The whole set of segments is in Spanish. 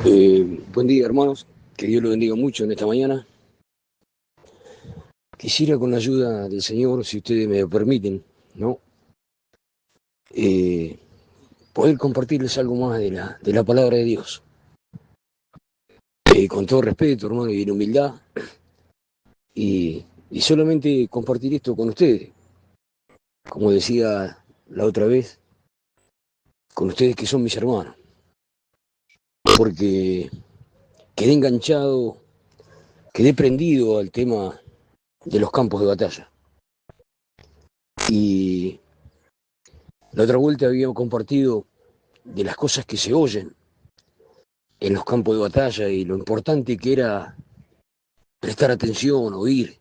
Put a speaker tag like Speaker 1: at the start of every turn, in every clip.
Speaker 1: Buen día, hermanos. Que Dios lo bendiga mucho en esta mañana. Quisiera, con la ayuda del Señor, si ustedes me lo permiten, ¿no? Eh, Poder compartirles algo más de la palabra de Dios. Con todo respeto, hermano, y en humildad. Y solamente compartir esto con ustedes. Como decía la otra vez, con ustedes que son mis hermanos. Porque quedé enganchado, quedé prendido al tema de los campos de batalla. Y la otra vuelta habíamos compartido de las cosas que se oyen en los campos de batalla y lo importante que era prestar atención, oír,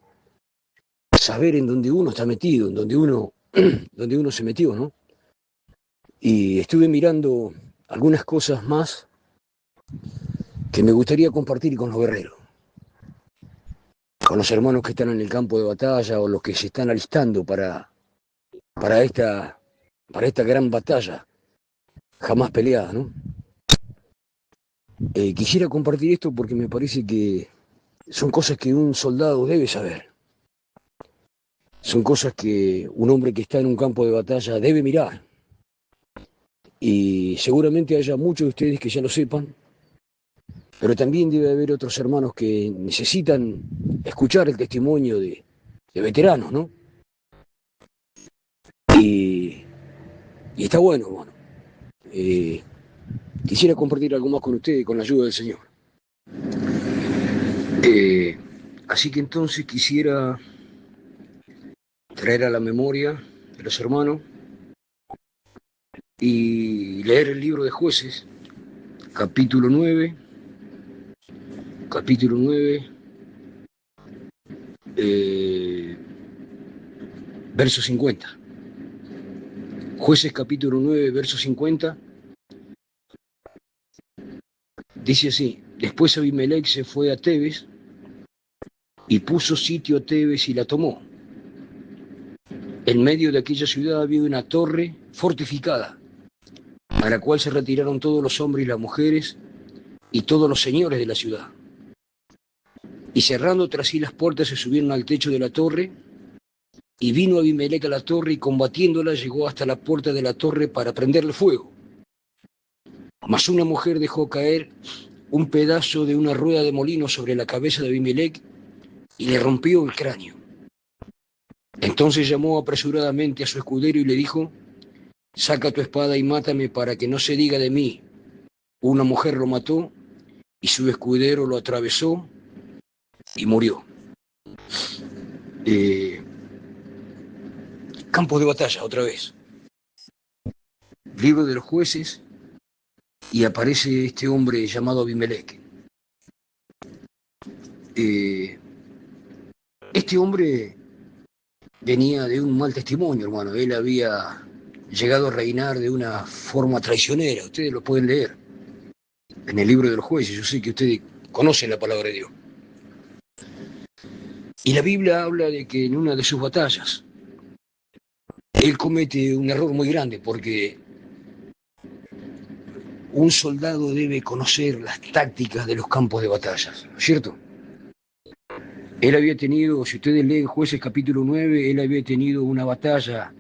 Speaker 1: saber en dónde uno está metido, en donde uno se metió, ¿no? Y estuve mirando algunas cosas más que me gustaría compartir con los guerreros, con los hermanos que están en el campo de batalla o los que se están alistando para esta, para esta gran batalla jamás peleada, ¿no? Quisiera compartir esto porque me parece que son cosas que un soldado debe saber. Son cosas que un hombre que está en un campo de batalla debe mirar. Y seguramente haya muchos de ustedes que ya lo sepan, pero también debe haber otros hermanos que necesitan escuchar el testimonio de veteranos, ¿no? Y, y está bueno, bueno. Eh, Quisiera compartir algo más con ustedes con la ayuda del Señor. Eh, Así que entonces quisiera traer a la memoria de los hermanos y leer el libro de Jueces, capítulo 9, capítulo 9, eh, verso 50. Jueces capítulo 9, verso 50, dice así: después Abimelech se fue a Tebes y puso sitio a Tebes y la tomó. En medio de aquella ciudad había una torre fortificada, a la cual se retiraron todos los hombres y las mujeres y todos los señores de la ciudad. Y cerrando tras sí las puertas se subieron al techo de la torre, y vino Abimelech a la torre y combatiéndola llegó hasta la puerta de la torre para prenderle fuego. Mas una mujer dejó caer un pedazo de una rueda de molino sobre la cabeza de Abimelech y le rompió el cráneo. Entonces llamó apresuradamente a su escudero y le dijo: saca tu espada y mátame para que no se diga de mí, una mujer lo mató, y su escudero lo atravesó y murió. Eh, Campo de batalla, otra vez. Libro de los jueces, y aparece este hombre llamado Abimelech. Eh, este hombre venía de un mal testimonio, hermano. Él había llegado a reinar de una forma traicionera. Ustedes lo pueden leer en el libro de los jueces. Yo sé que ustedes conocen la palabra de Dios. Y la Biblia habla de que en una de sus batallas él comete un error muy grande, porque un soldado debe conocer las tácticas de los campos de batallas, ¿no es cierto? Él había tenido, si ustedes leen Jueces capítulo 9, él había tenido una batalla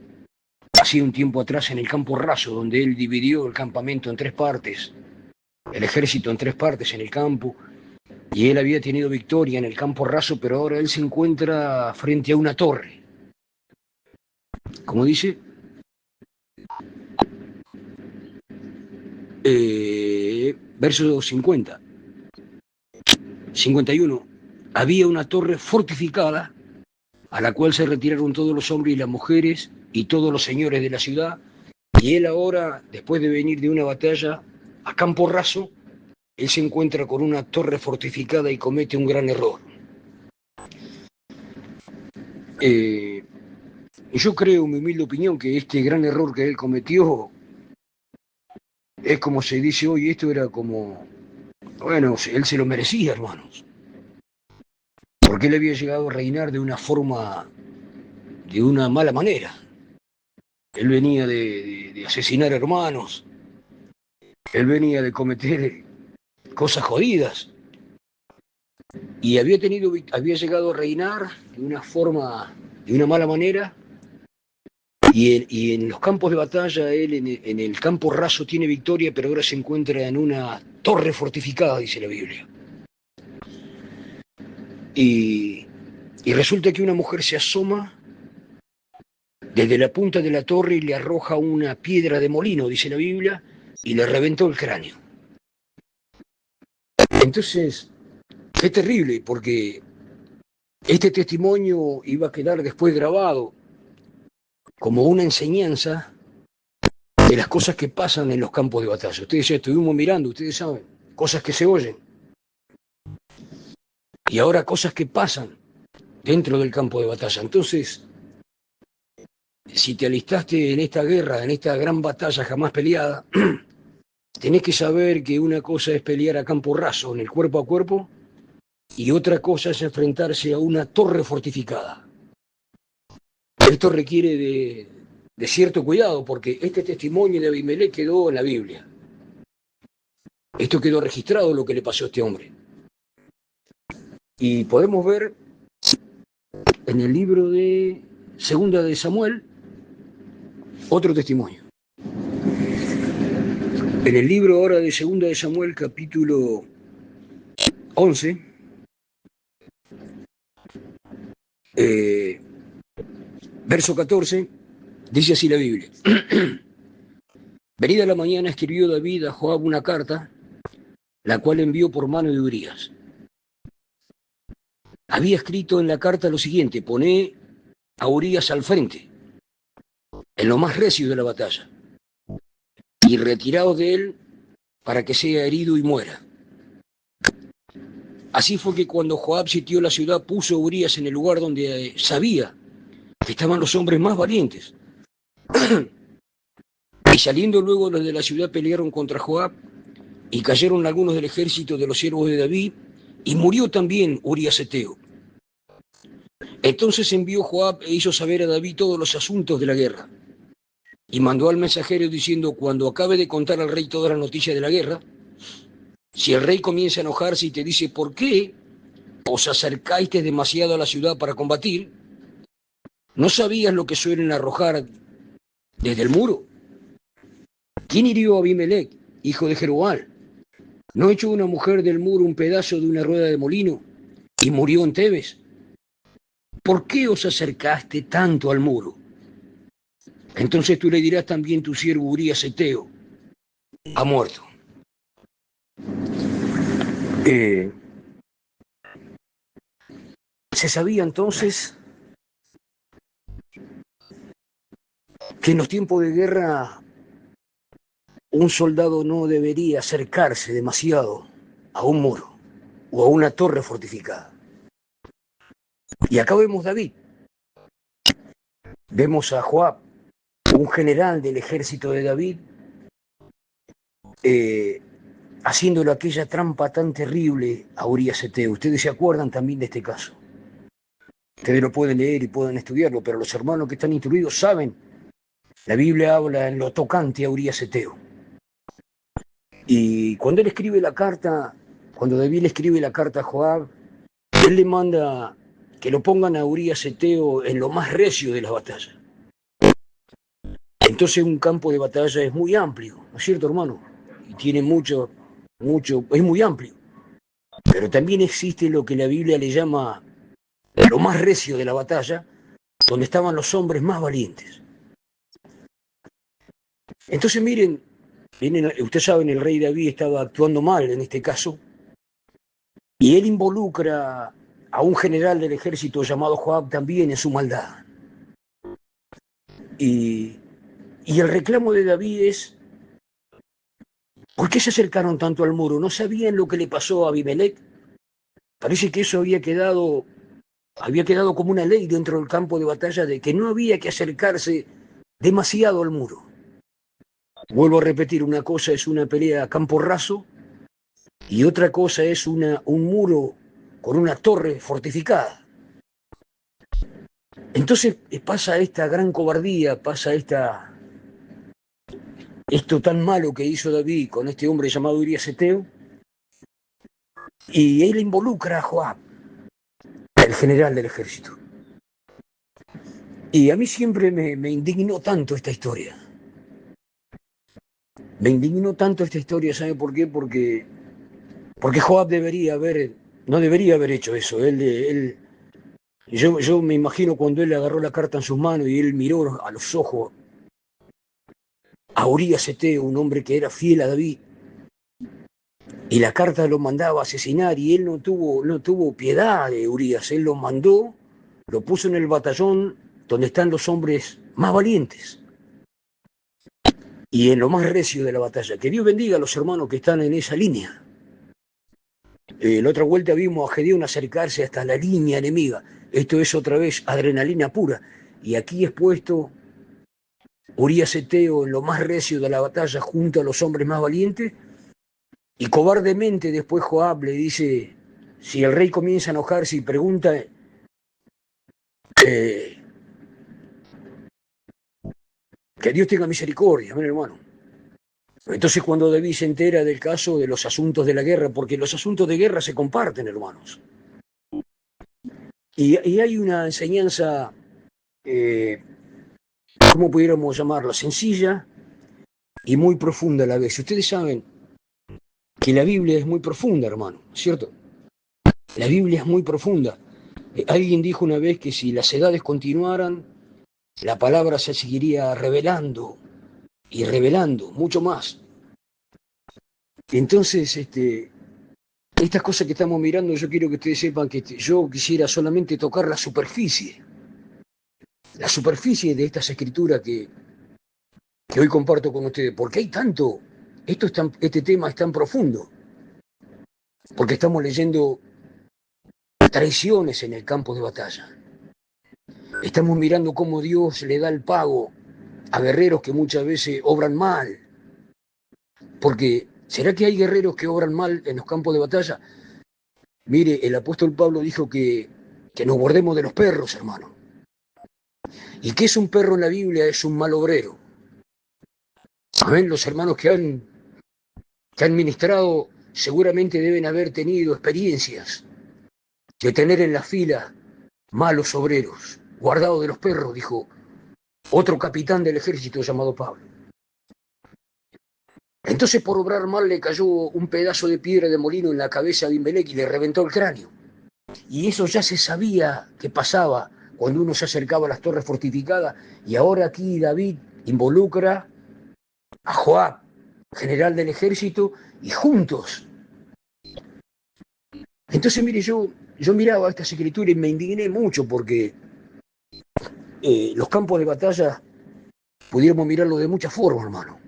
Speaker 1: hacía un tiempo atrás en el campo raso, donde él dividió el campamento en tres partes, el ejército en tres partes en el campo, y él había tenido victoria en el campo raso, pero ahora él se encuentra frente a una torre. Como dice, verso 50, 51, había una torre fortificada a la cual se retiraron todos los hombres y las mujeres y todos los señores de la ciudad, y él ahora, después de venir de una batalla a campo raso, él se encuentra con una torre fortificada y comete un gran error. Yo creo, en mi humilde opinión, que este gran error que él cometió es como se dice hoy, esto era como, bueno, él se lo merecía, hermanos, porque él había llegado a reinar de una forma, de una mala manera. Él venía de asesinar hermanos, él venía de cometer cosas jodidas. Y había llegado a reinar de una forma, de una mala manera, y en los campos de batalla, él en el campo raso tiene victoria, pero ahora se encuentra en una torre fortificada, dice la Biblia. Y resulta que una mujer se asoma desde la punta de la torre y le arroja una piedra de molino, dice la Biblia, y le reventó el cráneo. Entonces, qué terrible, porque este testimonio iba a quedar después grabado como una enseñanza de las cosas que pasan en los campos de batalla. Ustedes ya estuvimos mirando, ustedes saben, cosas que se oyen. Y ahora cosas que pasan dentro del campo de batalla. Entonces, si te alistaste en esta guerra, en esta gran batalla jamás peleada, tenés que saber que una cosa es pelear a campo raso, en el cuerpo a cuerpo, y otra cosa es enfrentarse a una torre fortificada. Esto requiere de cierto cuidado, porque este testimonio de Abimelech quedó en la Biblia. Esto quedó registrado, lo que le pasó a este hombre. Y podemos ver en el libro de Segunda de Samuel otro testimonio. En el libro ahora de Segunda de Samuel, capítulo 11, verso 14, dice así la Biblia. Venida la mañana escribió David a Joab una carta, la cual envió por mano de Urías. Había escrito en la carta lo siguiente: poné a Urías al frente, en lo más recio de la batalla, y retiraos de él para que sea herido y muera. Así fue que cuando Joab sitió la ciudad, puso a Urías en el lugar donde sabía que estaban los hombres más valientes. Y saliendo luego los de la ciudad pelearon contra Joab, y cayeron algunos del ejército de los siervos de David, y murió también Urías Eteo. Entonces envió Joab e hizo saber a David todos los asuntos de la guerra, y mandó al mensajero diciendo: cuando acabe de contar al rey toda la noticia de la guerra, si el rey comienza a enojarse y te dice: ¿por qué os acercáis demasiado a la ciudad para combatir? ¿No sabías lo que suelen arrojar desde el muro? ¿Quién hirió a Abimelech, hijo de Jerubal? ¿No echó una mujer del muro un pedazo de una rueda de molino y murió en Tebes? ¿Por qué os acercaste tanto al muro? Entonces tú le dirás también: tu siervo Urías Eteo ha muerto. Se sabía entonces que en los tiempos de guerra un soldado no debería acercarse demasiado a un muro o a una torre fortificada. Y acá vemos David. Vemos a Joab, un general del ejército de David, haciéndole aquella trampa tan terrible a Urías Eteo. Ustedes se acuerdan también de este caso. Ustedes lo pueden leer y pueden estudiarlo, pero los hermanos que están instruidos saben. La Biblia habla en lo tocante a Urías Eteo. Y cuando él escribe la carta, cuando David le escribe la carta a Joab, él le manda que lo pongan a Urías Eteo en lo más recio de las batallas. Entonces un campo de batalla es muy amplio, ¿no es cierto, hermano? Y tiene mucho, es muy amplio. Pero también existe lo que la Biblia le llama lo más recio de la batalla, donde estaban los hombres más valientes. Entonces miren, ustedes saben, el rey David estaba actuando mal en este caso, y él involucra a un general del ejército llamado Joab también en su maldad. Y el reclamo de David es: ¿por qué se acercaron tanto al muro? ¿No sabían lo que le pasó a Abimelech? Parece que eso había quedado como una ley dentro del campo de batalla, de que no había que acercarse demasiado al muro. Vuelvo a repetir, una cosa es una pelea a campo raso y otra cosa es un muro con una torre fortificada. Entonces pasa esta gran cobardía, pasa esto tan malo que hizo David con este hombre llamado Urías Eteo, Y él involucra a Joab, el general del ejército. Y a mí siempre me indignó tanto esta historia. Me indignó tanto esta historia, ¿sabe por qué? Porque Joab no debería haber hecho eso. Yo me imagino cuando él agarró la carta en sus manos y él miró a los ojos a Urías Eteo, un hombre que era fiel a David, y la carta lo mandaba a asesinar y él no tuvo piedad de Urías. Él lo mandó, lo puso en el batallón donde están los hombres más valientes y en lo más recio de la batalla. Que Dios bendiga a los hermanos que están en esa línea. La otra vuelta vimos a Gedeón acercarse hasta la línea enemiga. Esto es otra vez adrenalina pura. Y aquí es puesto Urías Eteo en lo más recio de la batalla junto a los hombres más valientes. Y cobardemente después Joab le dice, si el rey comienza a enojarse y pregunta, que Dios tenga misericordia, mi hermano. Entonces cuando David se entera del caso de los asuntos de la guerra, porque los asuntos de guerra se comparten, hermanos. Y hay una enseñanza, ¿cómo pudiéramos llamarla? Sencilla y muy profunda a la vez. Ustedes saben que la Biblia es muy profunda, hermano, ¿cierto? La Biblia es muy profunda. Alguien dijo una vez que si las edades continuaran, la palabra se seguiría revelando y revelando mucho más. Entonces, estas cosas que estamos mirando, yo quiero que ustedes sepan que yo quisiera solamente tocar la superficie de estas escrituras que hoy comparto con ustedes, porque hay tanto, este tema es tan profundo, porque estamos leyendo traiciones en el campo de batalla. Estamos mirando cómo Dios le da el pago a guerreros que muchas veces obran mal. Porque, ¿será que hay guerreros que obran mal en los campos de batalla? Mire, el apóstol Pablo dijo que nos guardemos de los perros, hermano. ¿Y qué es un perro en la Biblia? Es un mal obrero. Amén, los hermanos que han ministrado seguramente deben haber tenido experiencias de tener en la fila malos obreros, guardados de los perros, dijo otro capitán del ejército llamado Pablo. Entonces por obrar mal le cayó un pedazo de piedra de molino en la cabeza a Abimelech y le reventó el cráneo. Y eso ya se sabía que pasaba cuando uno se acercaba a las torres fortificadas. Y ahora aquí David involucra a Joab, general del ejército, y juntos. Entonces, mire, yo miraba estas escrituras y me indigné mucho porque los campos de batalla pudiéramos mirarlo de muchas formas, hermano.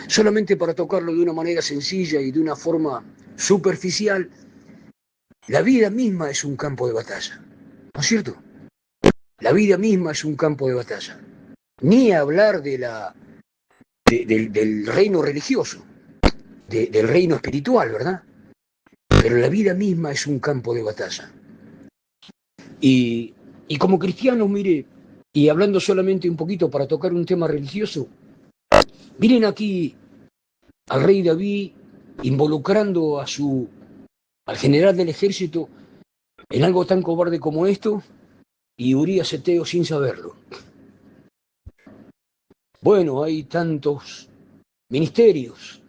Speaker 1: Solamente para tocarlo de una manera sencilla y de una forma superficial, la vida misma es un campo de batalla, ¿no es cierto? La vida misma es un campo de batalla. Ni hablar del reino religioso, del reino espiritual, ¿verdad? Pero la vida misma es un campo de batalla. Y como cristianos, mire, y hablando solamente un poquito para tocar un tema religioso, miren aquí al rey David involucrando al general del ejército en algo tan cobarde como esto, y Urías Eteo sin saberlo. Bueno, hay tantos ministerios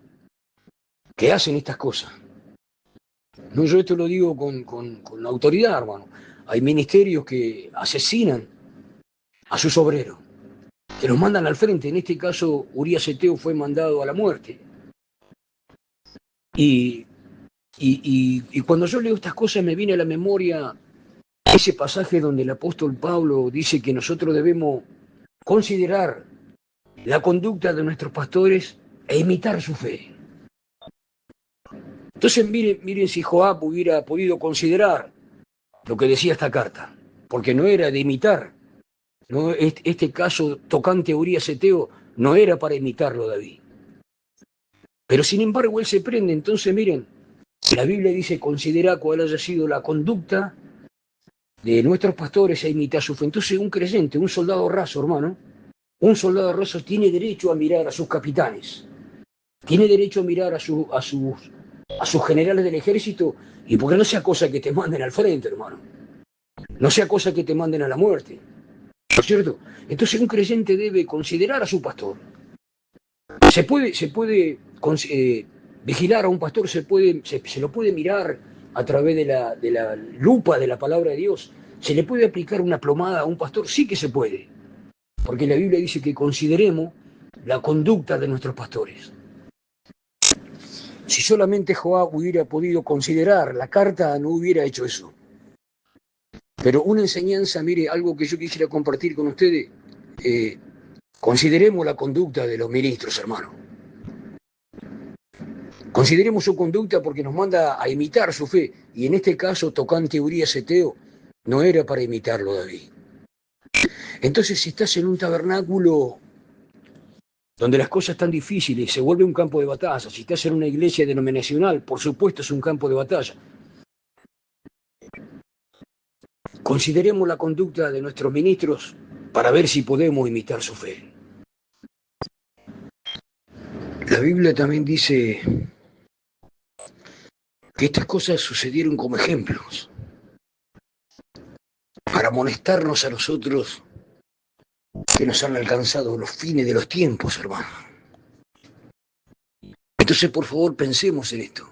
Speaker 1: que hacen estas cosas. No, yo esto lo digo con la autoridad, hermano. Hay ministerios que asesinan a sus obreros, que los mandan al frente. En este caso, Urías Eteo fue mandado a la muerte. Y cuando yo leo estas cosas me viene a la memoria ese pasaje donde el apóstol Pablo dice que nosotros debemos considerar la conducta de nuestros pastores e imitar su fe. Entonces miren si Joab hubiera podido considerar lo que decía esta carta, porque no era de imitar, ¿no? Este caso tocante a Urías Eteo no era para imitarlo David. Pero sin embargo él se prende. Entonces miren, la Biblia dice, considera cuál haya sido la conducta de nuestros pastores e imitar su fe. Entonces un creyente, un soldado raso, hermano, un soldado raso tiene derecho a mirar a sus capitanes, tiene derecho a mirar a sus a sus generales del ejército, y porque no sea cosa que te manden al frente, hermano. No sea cosa que te manden a la muerte. ¿No es cierto? Entonces un creyente debe considerar a su pastor. Se puede vigilar a un pastor, se lo puede mirar a través de la lupa de la palabra de Dios. ¿Se le puede aplicar una plomada a un pastor? Sí que se puede. Porque la Biblia dice que consideremos la conducta de nuestros pastores. Si solamente Joab hubiera podido considerar la carta, no hubiera hecho eso. Pero una enseñanza, mire, algo que yo quisiera compartir con ustedes, consideremos la conducta de los ministros, hermano. Consideremos su conducta porque nos manda a imitar su fe. Y en este caso, tocante Urías Eteo, no era para imitarlo, David. Entonces, si estás en un tabernáculo donde las cosas están difíciles, se vuelve un campo de batalla. Si estás en una iglesia denominacional, por supuesto es un campo de batalla. Consideremos la conducta de nuestros ministros para ver si podemos imitar su fe. La Biblia también dice que estas cosas sucedieron como ejemplos para amonestarnos a nosotros que nos han alcanzado los fines de los tiempos, hermano. Entonces, por favor, pensemos en esto.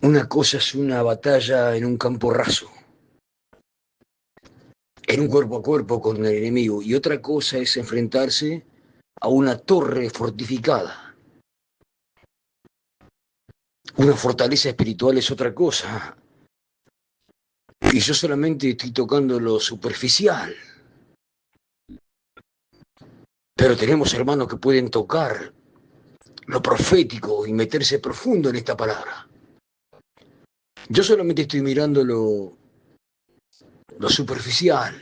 Speaker 1: Una cosa es una batalla en un campo raso, en un cuerpo a cuerpo con el enemigo, y otra cosa es enfrentarse a una torre fortificada. Una fortaleza espiritual es otra cosa. Y yo solamente estoy tocando lo superficial. Pero tenemos hermanos que pueden tocar lo profético y meterse profundo en esta palabra. Yo solamente estoy mirando lo superficial,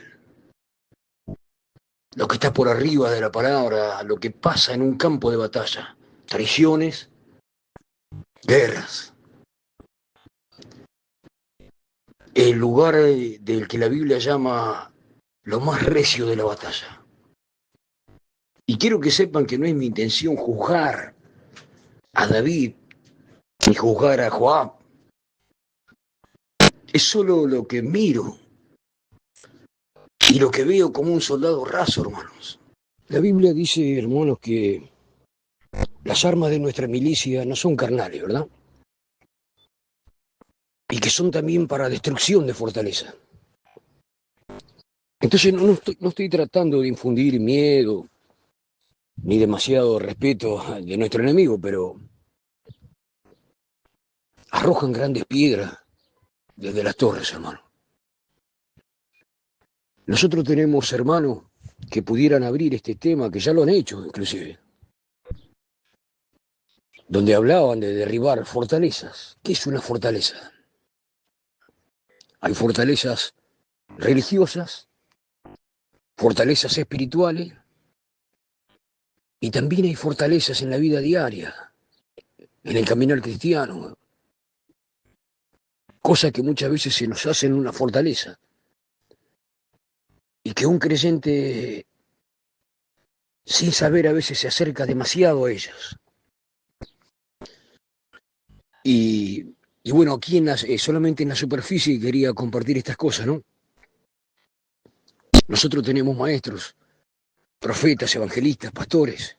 Speaker 1: lo que está por arriba de la palabra, lo que pasa en un campo de batalla. Traiciones, guerras. El lugar del que la Biblia llama lo más recio de la batalla. Y quiero que sepan que no es mi intención juzgar a David ni juzgar a Joab. Es solo lo que miro y lo que veo como un soldado raso, hermanos. La Biblia dice, hermanos, que las armas de nuestra milicia no son carnales, ¿verdad? Y que son también para destrucción de fortaleza. Entonces no estoy tratando de infundir miedo ni demasiado respeto de nuestro enemigo, pero arrojan grandes piedras desde las torres, hermano. Nosotros tenemos hermanos que pudieran abrir este tema, que ya lo han hecho inclusive, donde hablaban de derribar fortalezas. ¿Qué es una fortaleza? Hay fortalezas religiosas, fortalezas espirituales, y también hay fortalezas en la vida diaria, en el caminar cristiano, cosas que muchas veces se nos hacen una fortaleza, y que un creyente, sin saber, a veces se acerca demasiado a ellas. Y bueno, aquí solamente en la superficie quería compartir estas cosas, ¿no? Nosotros tenemos maestros, profetas, evangelistas, pastores,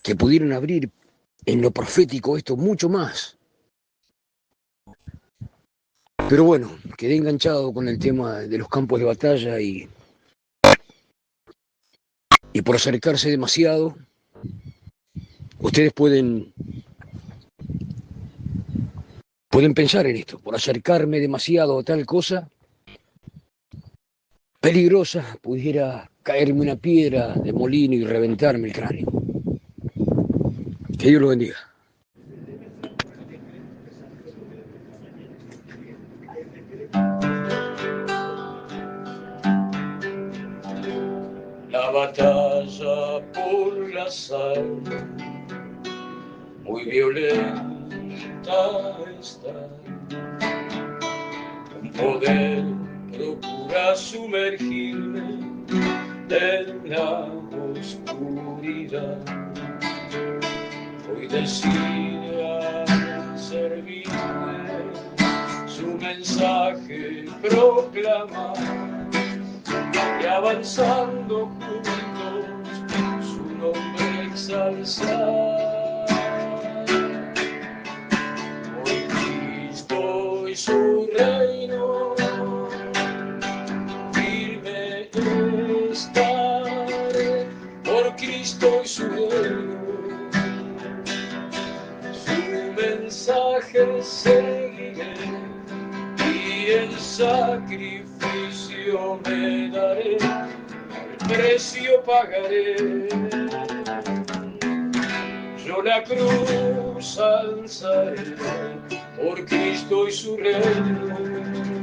Speaker 1: que pudieron abrir en lo profético esto mucho más. Pero bueno, quedé enganchado con el tema de los campos de batalla y por acercarse demasiado, ustedes pueden pensar en esto, por acercarme demasiado a tal cosa peligrosa, pudiera caerme una piedra de molino y reventarme el cráneo. Que Dios lo bendiga.
Speaker 2: La batalla por la sal, muy violenta está. Un poder procura sumergirme en la oscuridad. Hoy hoy decide servirle, su mensaje proclamar y avanzando juntos su nombre exalzar. Por Cristo y su reino firme estaré, por Cristo y su reino su mensaje seguiré y el sacrificio me daré, el precio pagaré. Yo la cruz alzaré por Cristo y su reino.